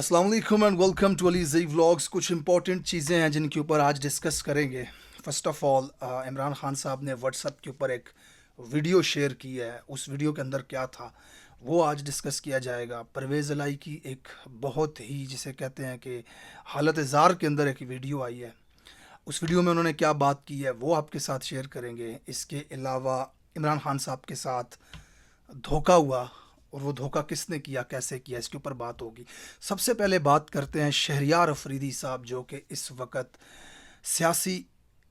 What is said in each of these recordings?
अस्सलाम वालेकुम and welcome to Ali Zai vlogs. कुछ इंपॉर्टेंट चीज़ें हैं जिनके ऊपर आज डिस्कस करेंगे। First of all, Imran Khan Sahab ने व्हाट्सएप के ऊपर एक वीडियो शेयर की है। उस वीडियो के अंदर क्या था वो आज डिस्कस किया जाएगा। परवेज़ इलाही की एक बहुत ही जिसे कहते हैं कि हालत ज़ार के अंदर एक वीडियो आई है। उस वीडियो में उन्होंने क्या बात की है वो आपके साथ शेयर करेंगे। इसके अलावा इमरान खान साहब के साथ धोखा हुआ और वो धोखा किसने किया, कैसे किया, इसके ऊपर बात होगी। सबसे पहले बात करते हैं शहरियार अफरीदी साहब, जो कि इस वक्त सियासी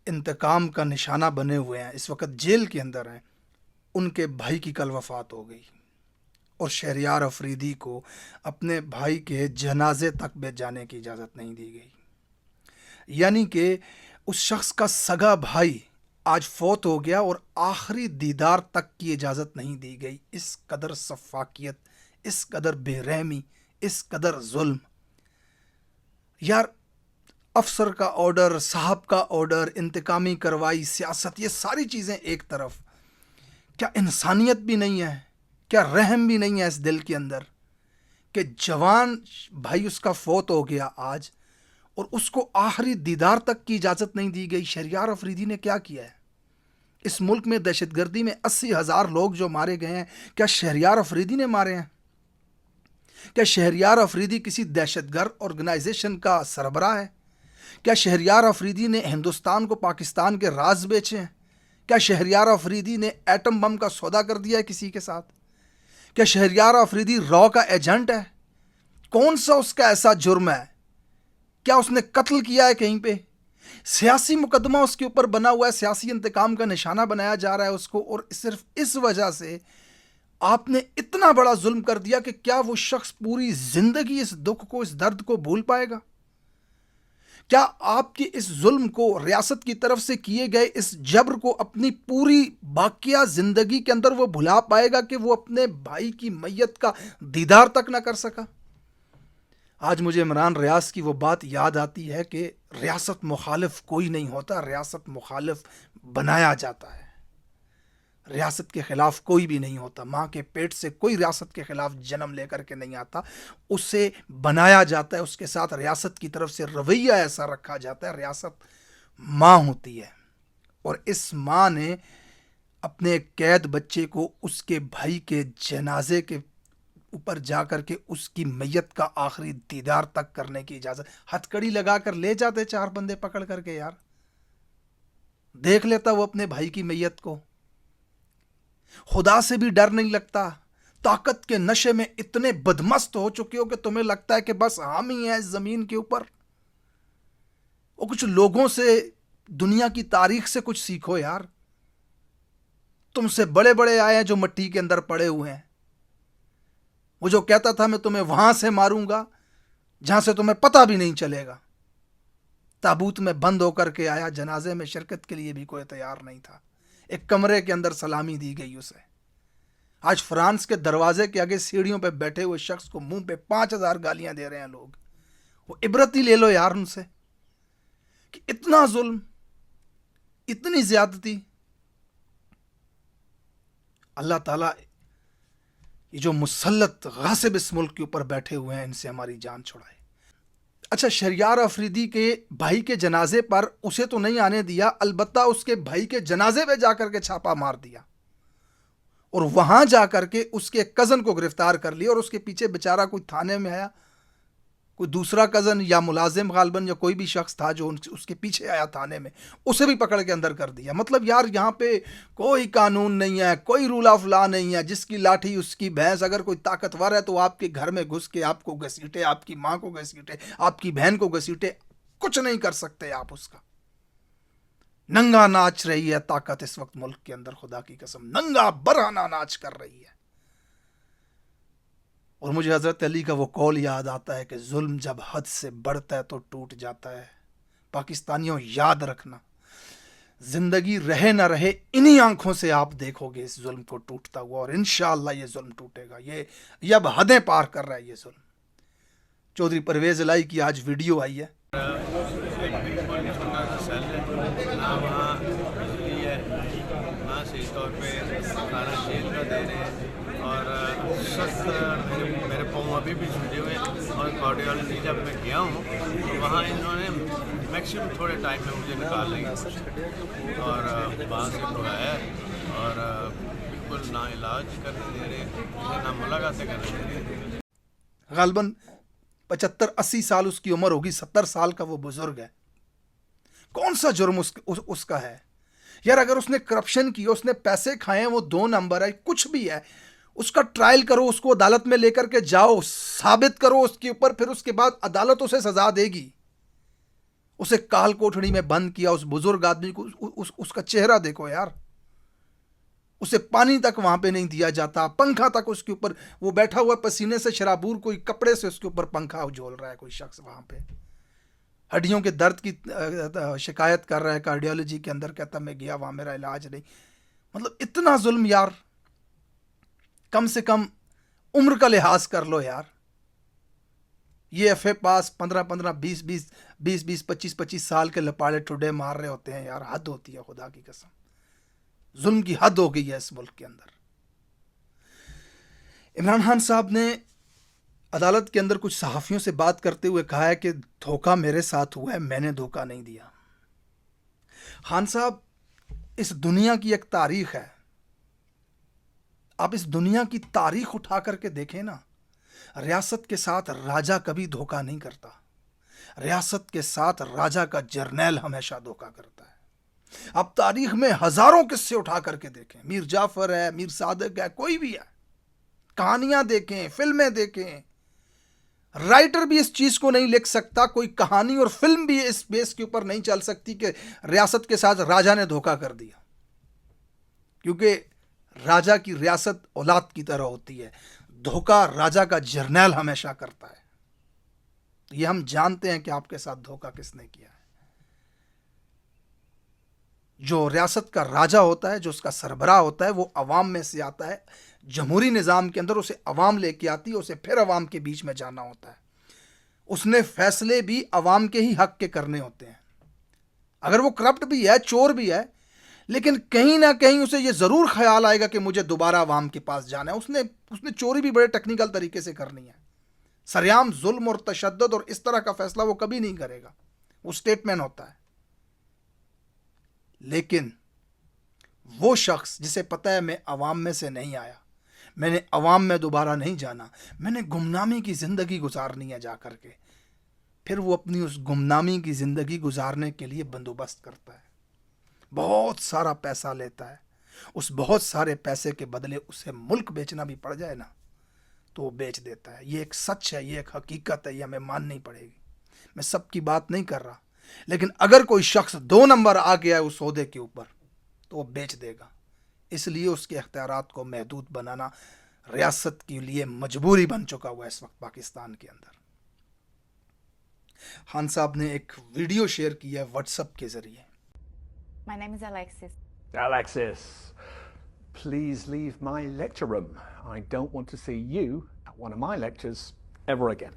इंतकाम का निशाना बने हुए हैं, इस वक्त जेल के अंदर हैं। उनके भाई की कल वफ़ात हो गई और शहरियार अफरीदी को अपने भाई के जनाजे तक भी जाने की इजाज़त नहीं दी गई। यानी कि उस शख्स का सगा भाई आज फौत हो गया और आखिरी दीदार तक की इजाज़त नहीं दी गई। इस कदर सफाकियत, इस कदर बेरहमी, इस कदर जुल्म। यार, अफसर का ऑर्डर, साहब का ऑर्डर, इंतकामी कार्रवाई, सियासत, ये सारी चीज़ें एक तरफ, क्या इंसानियत भी नहीं है? क्या रहम भी नहीं है इस दिल के अंदर कि जवान भाई उसका फौत हो गया आज और उसको आखिरी दीदार तक की इजाज़त नहीं दी गई। शहरियार अफरीदी ने क्या किया है इस मुल्क में? दहशतगर्दी में 80,000 लोग जो मारे गए हैं, क्या शहरियार अफरीदी ने मारे हैं? क्या शहरियार अफरीदी किसी दहशतगर्द ऑर्गेनाइजेशन का सरबराह है? क्या शहरियार अफरीदी ने हिंदुस्तान को पाकिस्तान के राज बेचे हैं? क्या शहरियार अफरीदी ने एटम बम का सौदा कर दिया है किसी के साथ? क्या शहरियार अफरीदी रॉ का एजेंट है? कौन सा उसका ऐसा जुर्म है? क्या उसने कत्ल किया है कहीं पे? सियासी मुकदमा उसके ऊपर बना हुआ है, सियासी इंतकाम का निशाना बनाया जा रहा है उसको, और सिर्फ इस वजह से आपने इतना बड़ा जुल्म कर दिया कि क्या वो शख्स पूरी जिंदगी इस दुख को, इस दर्द को भूल पाएगा? क्या आपकी इस जुल्म को, रियासत की तरफ से किए गए इस जबर को अपनी पूरी बाकिया जिंदगी के अंदर वो भुला पाएगा कि वो अपने भाई की मैयत का दीदार तक ना कर सका? आज मुझे इमरान रियाज की वो बात याद आती है कि रियासत मुखालिफ कोई नहीं होता, रियासत मुखालिफ बनाया जाता है। रियासत के ख़िलाफ़ कोई भी नहीं होता। माँ के पेट से कोई रियासत के ख़िलाफ़ जन्म लेकर के नहीं आता, उसे बनाया जाता है। उसके साथ रियासत की तरफ से रवैया ऐसा रखा जाता है। रियासत माँ होती है और इस माँ ने अपने कैद बच्चे को उसके भाई के जनाजे के ऊपर जा कर के उसकी मैयत का आखिरी दीदार तक करने की इजाज़त, हथकड़ी लगा कर ले जाते 4 बंदे पकड़ करके। यार, देख लेता वो अपने भाई की मैयत को। खुदा से भी डर नहीं लगता। ताकत के नशे में इतने बदमस्त हो चुके हो कि तुम्हें लगता है कि बस हम ही हैं इस ज़मीन के ऊपर। और कुछ लोगों से, दुनिया की तारीख से कुछ सीखो यार। तुमसे बड़े बड़े आए हैं जो मिट्टी के अंदर पड़े हुए हैं। वो जो कहता था मैं तुम्हें वहां से मारूंगा जहां से तुम्हें पता भी नहीं चलेगा, ताबूत में बंद होकर के आया, जनाजे में शिरकत के लिए भी कोई तैयार नहीं था। एक कमरे के अंदर सलामी दी गई उसे। आज फ्रांस के दरवाजे के आगे सीढ़ियों पे बैठे हुए शख्स को मुंह पे 5,000 गालियां दे रहे हैं लोग। वो इबरत ही ले लो यार उनसे कि इतना जुल्म, इतनी ज्यादती। अल्लाह ताला ये जो मुसल्लत गासिब इस मुल्क के ऊपर बैठे हुए हैं, इनसे हमारी जान छुड़ाए। अच्छा, शहरियार अफरीदी के भाई के जनाजे पर उसे तो नहीं आने दिया, अलबत्ता उसके भाई के जनाजे पे जाकर के छापा मार दिया और वहां जाकर के उसके कज़न को गिरफ्तार कर लिया। और उसके पीछे बेचारा कोई थाने में आया, कोई दूसरा कज़न या मुलाजिम गालबन या कोई भी शख्स था जो उसके पीछे आया थाने में, उसे भी पकड़ के अंदर कर दिया। मतलब यार, यहाँ पे कोई कानून नहीं है, कोई रूल ऑफ लॉ नहीं है। जिसकी लाठी उसकी भैंस। अगर कोई ताकतवर है तो आपके घर में घुस के आपको घसीटे, आपकी माँ को घसीटे, आपकी बहन को घसीटे, कुछ नहीं कर सकते आप उसका। नंगा नाच रही है ताकत इस वक्त मुल्क के अंदर, खुदा की कसम नंगा बरहाना नाच कर रही है। और मुझे हज़रत अली का वो कौल याद आता है कि जुल्म जब हद से बढ़ता है तो टूट जाता है। पाकिस्तानियों, याद रखना, जिंदगी रहे ना रहे, इन्हीं आंखों से आप देखोगे इस जुल्म को टूटता हुआ, और इंशाअल्लाह ये जुल्म टूटेगा। ये अब हदें पार कर रहा है ये जुल्म। चौधरी परवेज़ इलाही की आज वीडियो आई है। और सख्त मेरे पाँव अभी भी सूजे हुए हैं और कार्डियोलॉजी जब मैं गया हूँ तो वहाँ इन्होंने मैक्सिमम थोड़े टाइम में मुझे निकाल लिया और वहाँ से बुलाया और बिल्कुल ना इलाज करने दे रहे, मुझे ना मुलाकातें करने दे रहे। गालबन 75-80 साल उसकी उम्र होगी, 70 साल का वो बुजुर्ग है। कौन सा जुर्म उसका है यार? अगर उसने करप्शन की, उसने पैसे खाए हैं, वो 2 नंबर है, कुछ भी है, उसका ट्रायल करो, उसको अदालत में लेकर के जाओ, साबित करो उसके ऊपर, फिर उसके बाद अदालत उसे सजा देगी। उसे काल कोठड़ी में बंद किया, उस बुजुर्ग आदमी को, उसका चेहरा देखो यार, उसे पानी तक वहां पे नहीं दिया जाता, पंखा तक उसके ऊपर, वो बैठा हुआ पसीने से शराबूर, कोई कपड़े से उसके ऊपर पंखा झोल रहा है कोई शख्स वहां पे, हड्डियों के दर्द की शिकायत कर रहा है कार्डियोलॉजी के अंदर, कहता मैं गया वहां मेरा इलाज नहीं। मतलब इतना जुल्म यार, कम से कम उम्र का लिहाज कर लो यार। ये एफए पास 15-15, 20-20, 25-25 साल के लपाड़े ठुड्डे मार रहे होते हैं यार, हद होती है खुदा की कसम, जुल्म की हद हो गई है इस मुल्क के अंदर। इमरान खान साहब ने अदालत के अंदर कुछ सहाफ़ियों से बात करते हुए कहा है कि धोखा मेरे साथ हुआ है, मैंने धोखा नहीं दिया। खान साहब, इस दुनिया की एक तारीख है, आप इस दुनिया की तारीख उठा करके देखें ना, रियासत के साथ राजा कभी धोखा नहीं करता, रियासत के साथ राजा का जर्नैल हमेशा धोखा करता है। आप तारीख में हजारों किस्से उठा करके देखें, मीर जाफर है, मीर सादिक है, कोई भी है, कहानियां देखें, फिल्में देखें, राइटर भी इस चीज को नहीं लिख सकता, कोई कहानी और फिल्म भी इस बेस के ऊपर नहीं चल सकती कि रियासत के साथ राजा ने धोखा कर दिया, क्योंकि राजा की रियासत औलाद की तरह होती है, धोखा राजा का जर्नैल हमेशा करता है। तो ये हम जानते हैं कि आपके साथ धोखा किसने किया है। जो रियासत का राजा होता है, जो उसका सरबराह होता है, वो अवाम में से आता है, जमहूरी निज़ाम के अंदर उसे अवाम लेके आती है, उसे फिर अवाम के बीच में जाना होता है, उसने फैसले भी अवाम के ही हक के करने होते हैं। अगर वो करप्ट भी है, चोर भी है, लेकिन कहीं ना कहीं उसे ये ज़रूर ख्याल आएगा कि मुझे दोबारा अवाम के पास जाना है। उसने चोरी भी बड़े टेक्निकल तरीके से करनी है, सरेआम जुल्म और तशद्दुद और इस तरह का फैसला वो कभी नहीं करेगा, वो स्टेटमैन होता है। लेकिन वो शख्स जिसे पता है मैं अवाम में से नहीं आया, मैंने अवाम में दोबारा नहीं जाना, मैंने गुमनामी की ज़िंदगी गुजारनी है जा कर के, फिर वो अपनी उस गुमनामी की ज़िंदगी गुजारने के लिए बंदोबस्त करता है, बहुत सारा पैसा लेता है, उस बहुत सारे पैसे के बदले उसे मुल्क बेचना भी पड़ जाए ना तो वो बेच देता है। ये एक सच है, ये एक हकीकत है, ये हमें माननी पड़ेगी। मैं सबकी बात नहीं कर रहा, लेकिन अगर कोई शख्स 2 नंबर आ गया है उस ओहदे के ऊपर तो वो बेच देगा। इसलिए उसके इख्तियारात को महदूद बनाना रियासत के लिए मजबूरी बन चुका हुआ है इस वक्त पाकिस्तान के अंदर। खान साहब ने एक वीडियो शेयर किया है व्हाट्सएप के जरिए। My name is Alexis. Alexis, please leave my lecture room. I don't want to see you at one of my lectures ever again.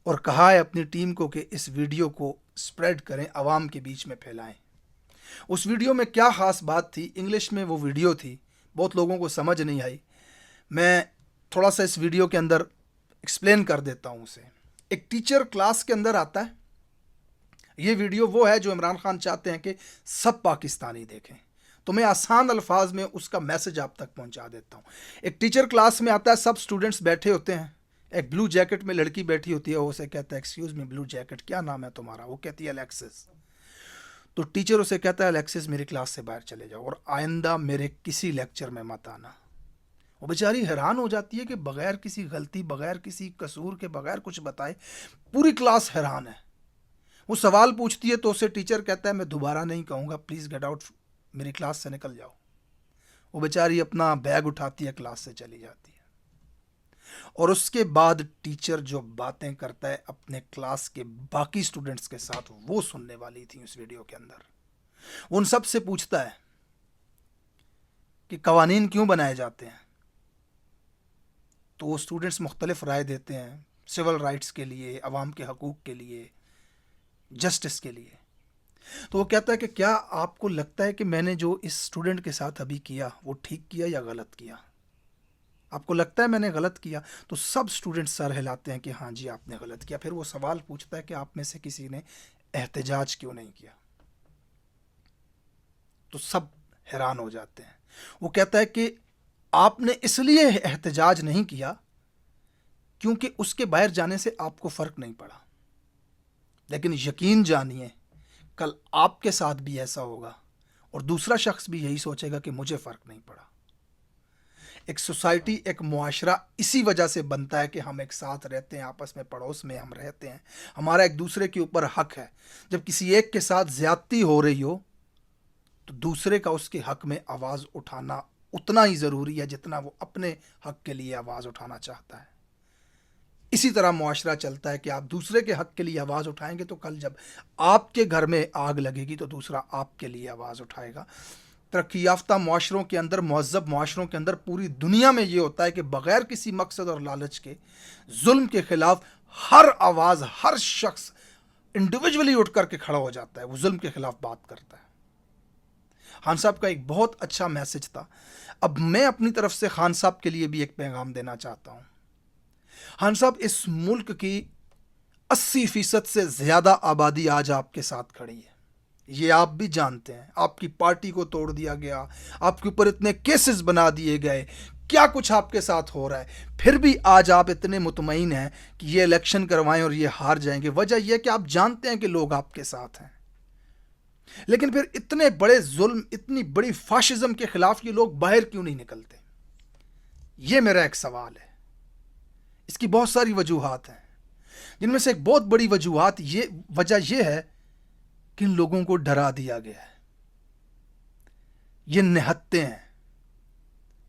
और कहा है अपनी टीम को कि इस वीडियो को स्प्रेड करें, आवाम के बीच में फैलाएं। उस वीडियो में क्या ख़ास बात थी, इंग्लिश में वो वीडियो थी, बहुत लोगों को समझ नहीं आई। मैं थोड़ा सा इस वीडियो के अंदर एक्सप्लेन कर देता हूँ उसे। एक टीचर क्लास के अंदर आता है, ये वीडियो वो है जो इमरान खान चाहते हैं कि सब पाकिस्तानी देखें, तो मैं आसान अल्फाज में उसका मैसेज आप तक पहुंचा देता हूं। एक टीचर क्लास में आता है, सब स्टूडेंट्स बैठे होते हैं, एक ब्लू जैकेट में लड़की बैठी होती है, वो उसे कहता है एक्सक्यूज़ मी ब्लू जैकेट, क्या नाम है तुम्हारा? वो कहती है अलेक्सिस। तो टीचर उसे कहता है अलेक्सिस मेरी क्लास से बाहर चले जाओ और आइंदा मेरे किसी लेक्चर में मत आना। वो बेचारी हैरान हो जाती है कि बगैर किसी गलती, बगैर किसी कसूर के, बगैर कुछ बताए पूरी क्लास हैरान है। वो सवाल पूछती है तो उसे टीचर कहता है मैं दोबारा नहीं कहूँगा, प्लीज़ गेट आउट, मेरी क्लास से निकल जाओ। वो बेचारी अपना बैग उठाती है, क्लास से चली जाती है। और उसके बाद टीचर जो बातें करता है अपने क्लास के बाकी स्टूडेंट्स के साथ, वो सुनने वाली थी उस वीडियो के अंदर। वो उन सब से पूछता है कि कवानीन क्यों बनाए जाते हैं, तो वो स्टूडेंट्स मुख्तलिफ राय देते हैं, सिविल राइट्स के लिए, अवाम के हकूक़ के लिए, जस्टिस के लिए। तो वो कहता है कि क्या आपको लगता है कि मैंने जो इस स्टूडेंट के साथ अभी किया वो ठीक किया या गलत किया? آپ کو لگتا ہے میں نے غلط کیا؟ تو سب اسٹوڈنٹ سر ہلاتے ہیں کہ ہاں جی آپ نے غلط کیا. پھر وہ سوال پوچھتا ہے کہ آپ میں سے کسی نے احتجاج کیوں نہیں کیا؟ تو سب حیران ہو جاتے ہیں. وہ کہتا ہے کہ آپ نے اس لیے احتجاج نہیں کیا کیونکہ اس کے باہر جانے سے آپ کو فرق نہیں پڑا. لیکن یقین جانیے کل آپ کے ساتھ بھی ایسا ہوگا اور دوسرا شخص بھی یہی سوچے گا کہ مجھے فرق نہیں پڑا. ایک سوسائٹی، ایک معاشرہ اسی وجہ سے بنتا ہے کہ ہم ایک ساتھ رہتے ہیں، آپس میں پڑوس میں ہم رہتے ہیں، ہمارا ایک دوسرے کے اوپر حق ہے. جب کسی ایک کے ساتھ زیادتی ہو رہی ہو تو دوسرے کا اس کے حق میں آواز اٹھانا اتنا ہی ضروری ہے جتنا وہ اپنے حق کے لیے آواز اٹھانا چاہتا ہے. اسی طرح معاشرہ چلتا ہے کہ آپ دوسرے کے حق کے لیے آواز اٹھائیں گے تو کل جب آپ کے گھر میں آگ لگے گی تو دوسرا آپ کے لیے آواز اٹھائے گا. ترقی یافتہ معاشروں کے اندر، مہذب معاشروں کے اندر، پوری دنیا میں یہ ہوتا ہے کہ بغیر کسی مقصد اور لالچ کے ظلم کے خلاف ہر آواز، ہر شخص انڈیویجولی اٹھ کر کے کھڑا ہو جاتا ہے، وہ ظلم کے خلاف بات کرتا ہے. خان صاحب کا ایک بہت اچھا میسج تھا. اب میں اپنی طرف سے خان صاحب کے لیے بھی ایک پیغام دینا چاہتا ہوں. خان صاحب، اس ملک کی 80% سے زیادہ آبادی آج آپ کے ساتھ کھڑی ہے. یہ آپ بھی جانتے ہیں. آپ کی پارٹی کو توڑ دیا گیا، آپ کے اوپر اتنے کیسز بنا دیے گئے، کیا کچھ آپ کے ساتھ ہو رہا ہے. پھر بھی آج آپ اتنے مطمئن ہیں کہ یہ الیکشن کروائیں اور یہ ہار جائیں گے. وجہ یہ کہ آپ جانتے ہیں کہ لوگ آپ کے ساتھ ہیں. لیکن پھر اتنے بڑے ظلم، اتنی بڑی فاشزم کے خلاف یہ لوگ باہر کیوں نہیں نکلتے؟ یہ میرا ایک سوال ہے. اس کی بہت ساری وجوہات ہیں، جن میں سے ایک بہت بڑی وجہ یہ ہے کہ ان لوگوں کو ڈرا دیا گیا ہے. یہ نہتے ہیں،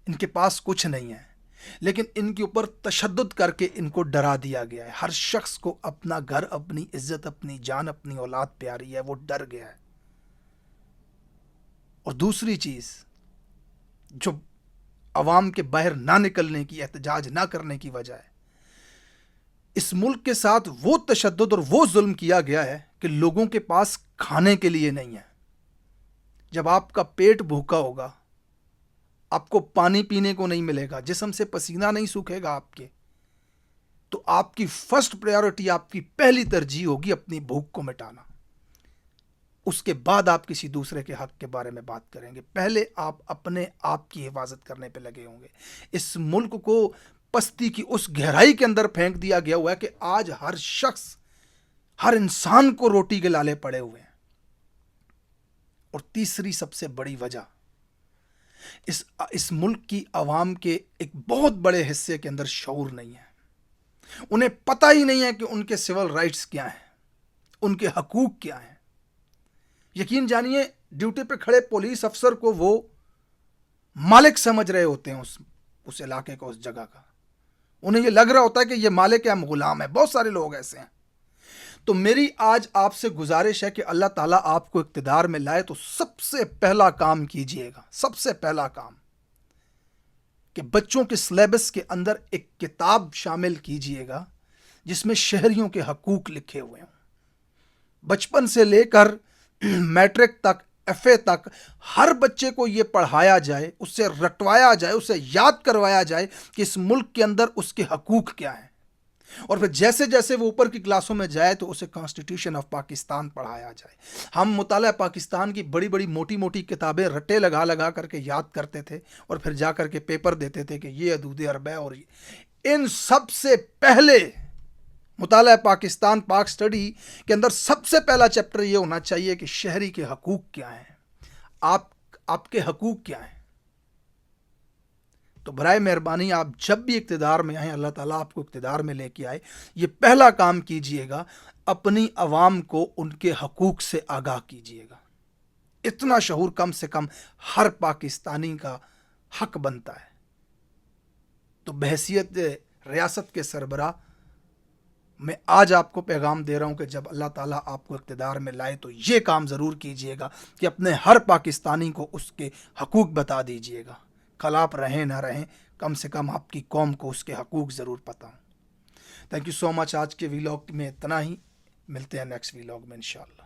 ان کے پاس کچھ نہیں ہے، لیکن ان کے اوپر تشدد کر کے ان کو ڈرا دیا گیا ہے. ہر شخص کو اپنا گھر، اپنی عزت، اپنی جان، اپنی اولاد پیاری ہے، وہ ڈر گیا ہے. اور دوسری چیز جو عوام کے باہر نہ نکلنے کی، احتجاج نہ کرنے کی وجہ ہے، اس ملک کے ساتھ وہ تشدد اور وہ ظلم کیا گیا ہے کہ لوگوں کے پاس کھانے کے لیے نہیں ہے. جب آپ کا پیٹ بھوکا ہوگا، آپ کو پانی پینے کو نہیں ملے گا، جسم سے پسینہ نہیں سوکھے گا آپ کے، تو آپ کی فرسٹ پریورٹی، آپ کی پہلی ترجیح ہوگی اپنی بھوک کو مٹانا. اس کے بعد آپ کسی دوسرے کے حق کے بارے میں بات کریں گے. پہلے آپ اپنے آپ کی حفاظت کرنے پہ لگے ہوں گے. اس ملک کو پستی کی اس گہرائی کے اندر پھینک دیا گیا ہوا ہے کہ آج ہر شخص، ہر انسان کو روٹی کے لالے پڑے ہوئے ہیں. اور تیسری سب سے بڑی وجہ، اس ملک کی عوام کے ایک بہت بڑے حصے کے اندر شعور نہیں ہے. انہیں پتہ ہی نہیں ہے کہ ان کے سول رائٹس کیا ہیں، ان کے حقوق کیا ہیں. یقین جانیے ڈیوٹی پہ کھڑے پولیس افسر کو وہ مالک سمجھ رہے ہوتے ہیں اس علاقے کا، اس جگہ کا. انہیں یہ لگ رہا ہوتا ہے کہ یہ مالک ہے، ہم غلام ہیں. بہت سارے لوگ ایسے ہیں. تو میری آج آپ سے گزارش ہے کہ اللہ تعالیٰ آپ کو اقتدار میں لائے تو سب سے پہلا کام کیجئے گا، سب سے پہلا کام کہ بچوں کے سلیبس کے اندر ایک کتاب شامل کیجئے گا جس میں شہریوں کے حقوق لکھے ہوئے ہوں. بچپن سے لے کر میٹرک تک، ایف اے تک، ہر بچے کو یہ پڑھایا جائے، اس سے رٹوایا جائے، اسے یاد کروایا جائے کہ اس ملک کے اندر اس کے حقوق کیا ہیں. اور پھر جیسے جیسے وہ اوپر کی کلاسوں میں جائے تو اسے کانسٹیٹیوشن آف پاکستان پڑھایا جائے. ہم مطالعہ پاکستان کی بڑی بڑی موٹی موٹی کتابیں رٹے لگا لگا کر کے یاد کرتے تھے اور پھر جا کر کے پیپر دیتے تھے کہ یہ حدود عرب ہے. اور ان سب سے پہلے مطالعہ پاکستان، پاک سٹڈی کے اندر سب سے پہلا چیپٹر یہ ہونا چاہیے کہ شہری کے حقوق کیا ہیں، آپ کے حقوق کیا ہیں. تو برائے مہربانی آپ جب بھی اقتدار میں آئیں، اللہ تعالیٰ آپ کو اقتدار میں لے کے آئے، یہ پہلا کام کیجئے گا، اپنی عوام کو ان کے حقوق سے آگاہ کیجئے گا. اتنا شعور کم سے کم ہر پاکستانی کا حق بنتا ہے. تو بحیثیت ریاست کے سربراہ میں آج آپ کو پیغام دے رہا ہوں کہ جب اللہ تعالیٰ آپ کو اقتدار میں لائے تو یہ کام ضرور کیجئے گا کہ اپنے ہر پاکستانی کو اس کے حقوق بتا دیجئے گا. کل آپ رہیں نہ رہیں، کم سے کم آپ کی قوم کو اس کے حقوق ضرور پتہ ہوں. تھینک یو سو مچ. آج کے ویلاگ میں اتنا ہی، ملتے ہیں نیکسٹ ویلاگ میں انشاءاللہ.